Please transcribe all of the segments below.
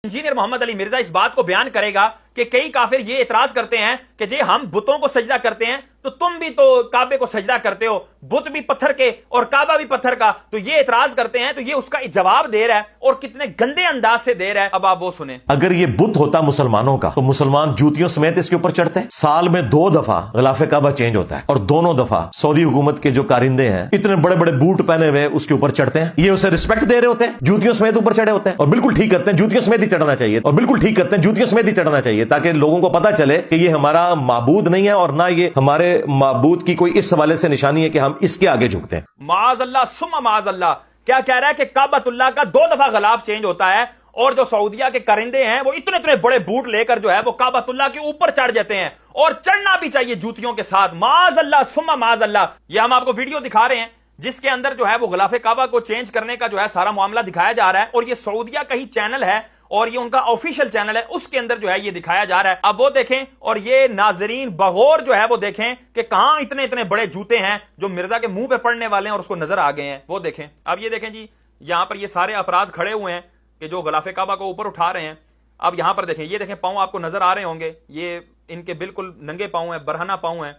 Engineer Mohammad Ali Mirza इस बात को बयान करेगा कि कई काफिर ये इतराज करते हैं कि जी हम बुतों को सजदा करते हैं तो तुम भी तो काबे को सजदा करते हो, बुत भी पत्थर के और काबा भी पत्थर का, तो ये इतराज करते हैं। तो ये उसका जवाब दे रहा है और कितने गंदे अंदाज से दे रहा है। अब आप वो सुने। अगर ये बुत होता मुसलमानों का तो मुसलमान जूतियों समेत इसके ऊपर चढ़ते हैं। साल में 2 दफा गिलाफ काबा चेंज होता है और दोनों दफा सऊदी हुकूमत के जो कारिंदे हैं इतने बड़े बड़े बूट पहने हुए उसके ऊपर चढ़ते हैं। ये उसे रिस्पेक्ट दे रहे होते हैं, जूतियों समेत ऊपर चढ़े होते हैं। और बिल्कुल ठीक करते हैं, जूतियों समेत ही चढ़ना चाहिए। और बिल्कुल ठीक करते हैं, जूतियों समेत ही चढ़ना चाहिए, ताकि लोगों को पता चले कि ये हमारा माबूद नहीं है और ना ये हमारे माबूद की कोई इस हवाले से निशानी है कि हम इसके आगे झुकते हैं। माज़अल्लाह सुम्मा माज़अल्लाह। क्या कह रहा है कि काबतुल्लाह का 2 दफा गिलाफ चेंज होता है और जो सऊदिया के करिंदे हैं वो इतने इतने बड़े बूट लेकर जो है वो काबतुल्लाह के ऊपर चढ़ जाते हैं और चढ़ना भी चाहिए जूतियों के साथ। माज़अल्लाह सुम्मा माज़अल्लाह। ये हम आपको वीडियो दिखा रहे हैं जिसके अंदर जो है वो गिलाफ काबा को चेंज करने का जो है सारा मामला दिखाया जा रहा है और ये सऊदिया का ही चैनल है और ये उनका ऑफिशियल चैनल है, उसके अंदर जो है ये दिखाया जा रहा है। अब वो देखें और ये नाजरीन बगौर जो है वो देखें कि कहां इतने इतने बड़े जूते हैं जो मिर्जा के मुंह पे पड़ने वाले हैं और उसको नजर आ गए हैं। वो देखें। अब ये देखें जी, यहां पर ये सारे अफराद खड़े हुए हैं कि जो गिलाफ काबा को ऊपर उठा रहे हैं। अब यहां पर देखें, ये देखें पांव आपको नजर आ रहे होंगे, ये इनके बिल्कुल नंगे पांव है, बरहना पांव है।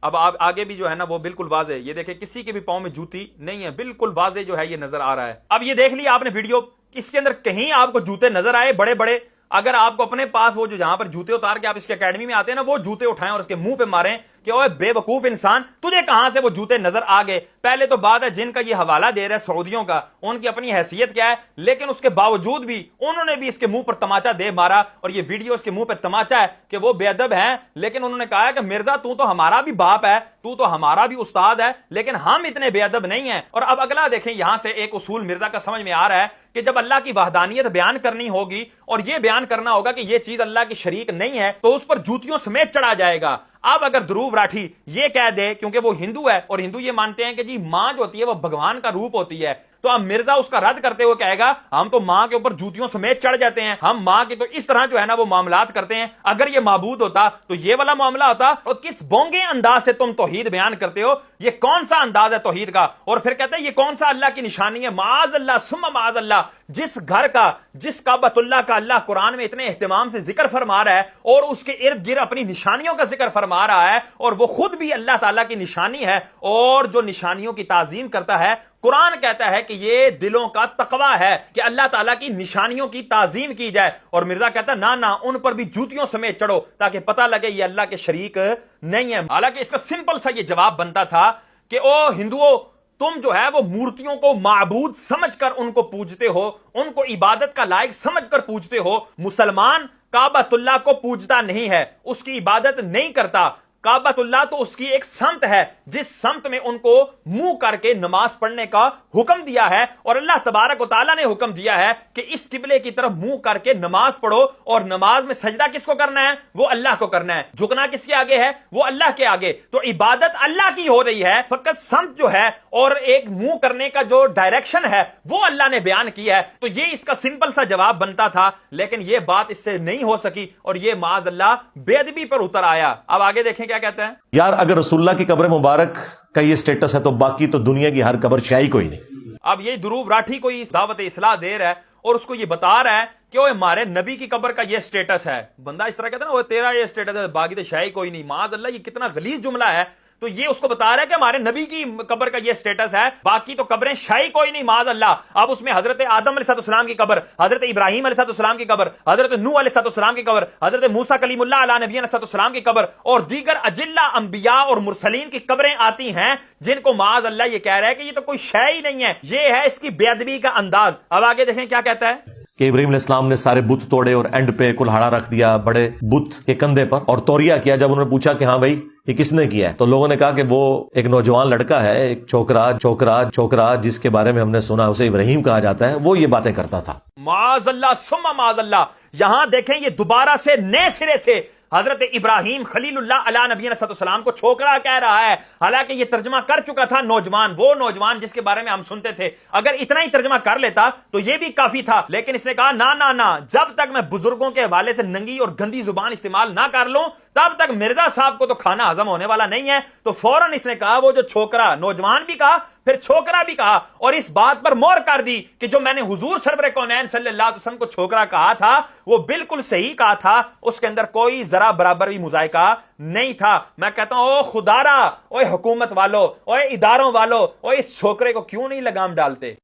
अब आप आगे भी जो है ना वो बिल्कुल वाजे, ये देखें किसी के भी पांव में जूती नहीं है, बिल्कुल वाजे जो है ये नजर आ रहा है। अब ये देख लिया आपने वीडियो, इसके अंदर कहीं आपको जूते नजर आए बड़े बड़े? अगर आपको अपने पास वो जो जहां पर जूते उतार के आप इसके एकेडमी में आते हैं ना, वो जूते उठाएं और उसके मुंह पे मारें कि ओए बेवकूफ इंसान, तुझे कहां से वो जूते नजर आ गए? पहले तो बात है जिनका ये हवाला दे रहा है सऊदियों का, उनकी अपनी हैसियत क्या है, लेकिन उसके बावजूद भी उन्होंने भी इसके मुंह पर तमाचा दे मारा और ये वीडियो इसके मुंह पर तमाचा है कि वो बेअदब है। लेकिन उन्होंने कहा है कि मिर्जा तू तो हमारा भी बाप है, तू तो हमारा भी उस्ताद है, लेकिन हम इतने बेअदब नहीं है। और अब अगला देखें, यहां से एक उसूल मिर्जा का समझ में आ रहा है कि जब अल्लाह की वहदानियत बयान करनी होगी और यह बयान करना होगा कि यह चीज अल्लाह की शरीक नहीं है, तो उस पर जूतियों समेत चढ़ा जाएगा। अब अगर ध्रुव राठी ये कह दे, क्योंकि वो हिंदू है और हिंदू ये मानते हैं कि जी मां जो होती है वो भगवान का रूप होती है, तो अब मिर्जा उसका रद्द करते हुए कहेगा हम तो मां के ऊपर जूतियों समेत चढ़ जाते हैं, हम मां के तो इस तरह जो है ना वो मामलात करते हैं। अगर ये माबूद होता तो ये वाला मामला होता। और किस बोंगे अंदाज से तुम तौहीद बयान करते हो, ये कौन सा अंदाज है तौहीद का? और फिर कहते हैं ये कौन सा अल्लाह की निशानी है? माज़अल्लाह सुम्मा माज़अल्लाह। जिस घर का, जिस काबतुल्लाह का अल्लाह कुरान में इतने एहतिमाम से जिक्र फरमा रहा है और उसके इर्द गिर्द अपनी निशानियों का जिक्र फरमा रहा है और वो खुद भी अल्लाह ताला की निशानी है और जो निशानियों की ताजीम करता है, कुरान कहता है कि ये दिलों का तकवा है कि अल्लाह ताला की निशानियों की ताजीम की जाए। और मिर्जा कहता है ना ना, उन पर भी जूतियों समेत चढ़ो ताकि पता लगे ये अल्लाह के शरीक नहीं है। हालांकि इसका सिंपल सा ये जवाब बनता था कि ओ हिंदुओं, तुम जो है वो मूर्तियों को माबूद समझकर उनको पूजते हो, उनको इबादत का लायक समझकर पूजते हो। मुसलमान काबतुल्लाह को पूजता नहीं है, उसकी इबादत नहीं करता। काबतुल्लाह तो उसकी एक समत है जिस समत में उनको मुंह करके नमाज पढ़ने का हुक्म दिया है और अल्लाह तबारक व तआला ने हुक्म दिया है कि इस किबले की तरफ मुंह करके नमाज पढ़ो। और नमाज में सजदा किसको करना है? वो अल्लाह को करना है। झुकना किसके आगे है? वो अल्लाह के आगे। तो इबादत अल्लाह की हो रही है, फकत समत जो है और एक मुंह करने का जो डायरेक्शन है वो अल्लाह ने बयान किया है। तो ये इसका सिंपल सा जवाब बनता था, लेकिन ये बात इससे नहीं हो सकी और ये माज़अल्लाह बेअदबी पर उतर आया। अब आगे देखें क्या कहते हैं। यार अगर रसूलुल्लाह की कब्र मुबारक का ये स्टेटस है तो बाकी तो दुनिया की हर कब्र शाही कोई नहीं। अब ये ध्रुव राठी को दावत इस्लाह दे रहा है और उसको ये बता रहा है कि वो हमारे नबी की कब्र का ये स्टेटस है। बंदा इस तरह कहता है ना वो तेरा ये स्टेटस है, बाकी तो शाही कोई नहीं। माज़अल्लाह, ये कितना गलीज जुमला है। तो ये उसको बता रहा है कि हमारे नबी की कब्र का ये स्टेटस है, बाकी तो कब्रें शाही कोई नहीं। माज़अल्लाह। अब उसमें हजरत आदम अलैहिस्सलाम की कब्र, हजरत इब्राहिम अलैहिस्सलाम की कब्र, हजरत नूह अलैहिस्सलाम की कब्र, हजरत मूसा कलीमुल्लाह अला नबी अलैहिस्सलाम की कब्र और दीगर अजिल्ला अंबिया और मुरसलीन की कब्रें आती हैं, जिनको माज़अल्लाह ये कह रहा है कि ये तो कोई शय ही नहीं है। ये है इसकी बेअदबी का अंदाज। अब आगे देखें क्या कहता है कि इब्राहिम अलैहिस्सलाम ने सारे बुत तोड़े और एंड पे कुल्हाड़ा रख दिया बड़े बुत के कंधे पर और तौरिया किया। जब उन्होंने पूछा कि हाँ भाई ये किसने किया है, तो लोगों ने कहा कि वो एक नौजवान लड़का है, एक छोकरा जिसके बारे में हमने सुना उसे इब्राहिम कहा जाता है, वो ये बातें करता था। माज़अल्लाह सुम्मा माज़अल्लाह। यहां देखें ये दोबारा से नए सिरे से हजरत इब्राहिम खलीलुल्लाह अला नबी अलैहिस्सलाम को छोकरा कह रहा है। हालांकि ये तर्जमा कर चुका था नौजवान, वो नौजवान जिसके बारे में हम सुनते थे। अगर इतना ही तर्जमा कर लेता तो ये भी काफी था, लेकिन इसने कहा ना ना ना, जब तक मैं बुजुर्गों के हवाले से नंगी और गंदी जुबान इस्तेमाल ना कर लूं تب تک مرزا صاحب کو تو کھانا ہضم ہونے والا نہیں ہے. تو فوراً اس نے کہا وہ جو چھوکرا, نوجوان بھی کہا پھر چھوکرا بھی کہا, اور اس بات پر مہر کر دی کہ جو میں نے حضور سرور کونین صلی اللہ علیہ وسلم کو چھوکرا کہا تھا وہ بالکل صحیح کہا تھا, اس کے اندر کوئی ذرا برابر بھی مذائقہ نہیں تھا. میں کہتا ہوں او خدارا, اوے حکومت والو, اوے اداروں والو, اوے اس چھوکرے کو کیوں نہیں لگام ڈالتے؟